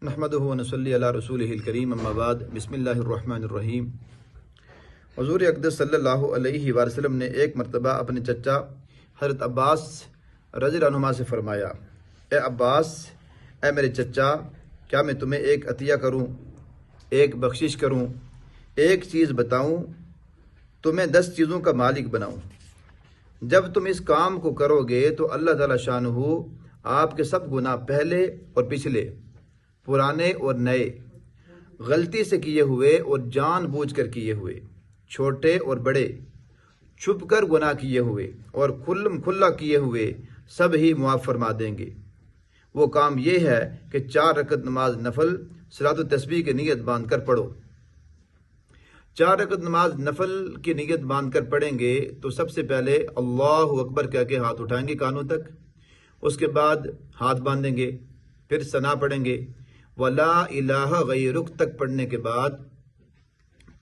نحمدہ و نصلی علی رسولہ الکریم اما بعد بسم اللہ الرحمن الرحیم۔ حضور اقدس صلی اللہ علیہ وسلم نے ایک مرتبہ اپنے چچا حضرت عباس رضی اللہ عنہما سے فرمایا، اے عباس، اے میرے چچا، کیا میں تمہیں ایک عطیہ کروں، ایک بخشش کروں، ایک چیز بتاؤں، تمہیں 10 چیزوں کا مالک بناؤں؟ جب تم اس کام کو کرو گے تو اللہ تعالی شانہ آپ کے سب گناہ، پہلے اور پچھلے، پرانے اور نئے، غلطی سے کیے ہوئے اور جان بوجھ کر کیے ہوئے، چھوٹے اور بڑے، چھپ کر گناہ کیے ہوئے اور کھلم کھلا کیے ہوئے، سب ہی معاف فرما دیں گے۔ وہ کام یہ ہے کہ 4 رکعت نماز نفل صلاۃ التسبیح کی نیت باندھ کر پڑھو۔ 4 رکعت نماز نفل کی نیت باندھ کر پڑھیں گے تو سب سے پہلے اللہ اکبر کہہ کے ہاتھ اٹھائیں گے کانوں تک، اس کے بعد ہاتھ باندھیں گے، پھر ثنا پڑھیں گے، وَلَا إِلَٰهَ غَيْرُكَ تک پڑھنے کے بعد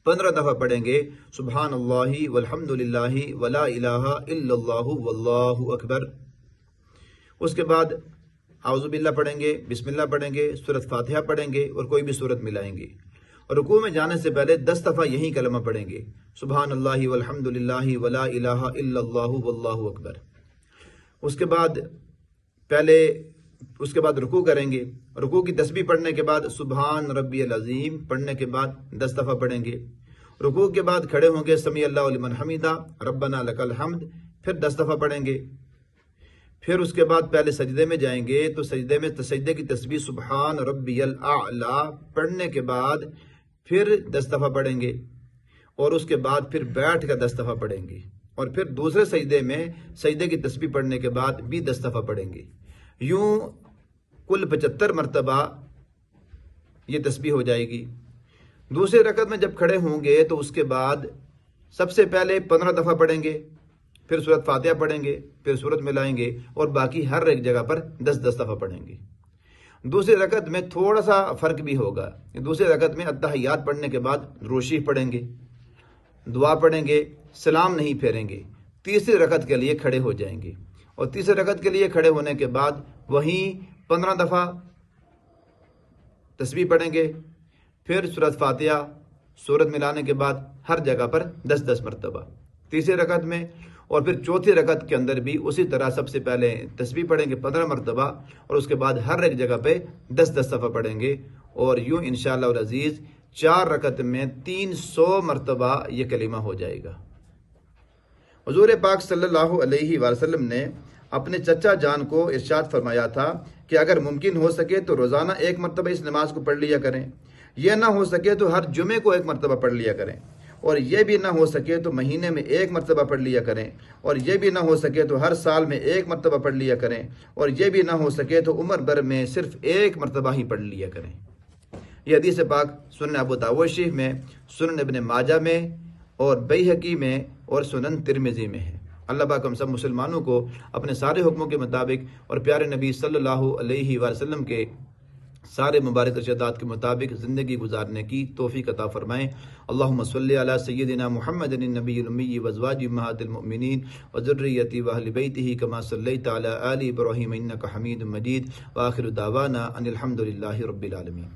15 دفعہ پڑھیں گے سبحان اللہ والحمد للہ ولا الہ الا اللہ واللہ اکبر۔ اس کے بعد اعوذ باللہ پڑھیں گے، بسم اللہ پڑھیں گے، سورۃ فاتحہ پڑھیں گے اور کوئی بھی سورت ملائیں گے، اور رکوع میں جانے سے پہلے 10 دفعہ یہی کلمہ پڑھیں گے سبحان اللہ والحمد للہ ولا الہ الا اللہ واللہ اکبر۔ اس کے بعد رکوع کریں گے، رکوع کی تسبیح پڑھنے کے بعد سبحان ربی العظیم پڑھنے کے بعد 10 دفعہ پڑھیں گے، رکوع کے بعد کھڑے ہوں گے سمیع اللہ لمن حمیدہ ربنا لک الحمد، پھر 10 دفعہ پڑھیں گے، پھر اس کے بعد پہلے سجدے میں جائیں گے تو سجدے کی تسبیح سبحان ربی الاعلی پڑھنے کے بعد پھر 10 دفعہ پڑھیں گے، اور اس کے بعد پھر بیٹھ کر 10 دفعہ پڑھیں گے، اور پھر دوسرے سجدے میں سجدے کی تسبیح پڑھنے کے بعد بھی 10 دفعہ پڑھیں گے۔ یوں کل 75 مرتبہ یہ تسبیح ہو جائے گی۔ دوسری رکعت میں جب کھڑے ہوں گے تو اس کے بعد سب سے پہلے 15 دفعہ پڑھیں گے، پھر سورۃ فاتحہ پڑھیں گے، پھر سورت ملائیں گے، اور باقی ہر ایک جگہ پر 10 دفعہ پڑھیں گے۔ دوسری رکعت میں تھوڑا سا فرق بھی ہوگا، دوسری رکعت میں التحیات پڑھنے کے بعد درود شریف پڑھیں گے، دعا پڑھیں گے، سلام نہیں پھیریں گے، تیسری رکعت کے لیے کھڑے ہو جائیں گے، اور تیسری رکعت کے لیے کھڑے ہونے کے بعد وہیں 15 دفعہ تسبیح پڑھیں گے، پھر سورۃ فاتحہ، سورت ملانے کے بعد ہر جگہ پر 10 مرتبہ تیسری رکعت میں، اور پھر چوتھی رکعت کے اندر بھی اسی طرح سب سے پہلے تسبیح پڑھیں گے 15 مرتبہ، اور اس کے بعد ہر ایک جگہ پہ 10 دفعہ پڑھیں گے، اور یوں انشاءاللہ العزیز 4 رکعت میں 300 مرتبہ یہ کلمہ ہو جائے گا۔ حضور پاک صلی اللہ علیہ وسلم نے اپنے چچا جان کو ارشاد فرمایا تھا کہ اگر ممکن ہو سکے تو روزانہ 1 مرتبہ اس نماز کو پڑھ لیا کریں، یہ نہ ہو سکے تو ہر جمعے کو 1 مرتبہ پڑھ لیا کریں، اور یہ بھی نہ ہو سکے تو مہینے میں 1 مرتبہ پڑھ لیا کریں، اور یہ بھی نہ ہو سکے تو ہر سال میں 1 مرتبہ پڑھ لیا کریں، اور یہ بھی نہ ہو سکے تو عمر بھر میں صرف 1 مرتبہ ہی پڑھ لیا کریں۔ یہ حدیث پاک سنن ابو داؤد شریف میں، سنن ابن ماجہ میں، اور بیہقی میں، اور سنن ترمذی میں ہے۔ اللہ پاک ہم سب مسلمانوں کو اپنے سارے حکموں کے مطابق اور پیارے نبی صلی اللہ علیہ وسلم کے سارے مبارک ارشادات کے مطابق زندگی گزارنے کی توفیق عطا فرمائیں۔ اللہم صلی علی سیدنا محمد النبی الامی وازواج امہات المؤمنین وذریتہ واہل بیتہ کما صلیت علی آل ابراہیم انک حمید مجید، وآخر دعوانا ان الحمد للہ رب العالمین۔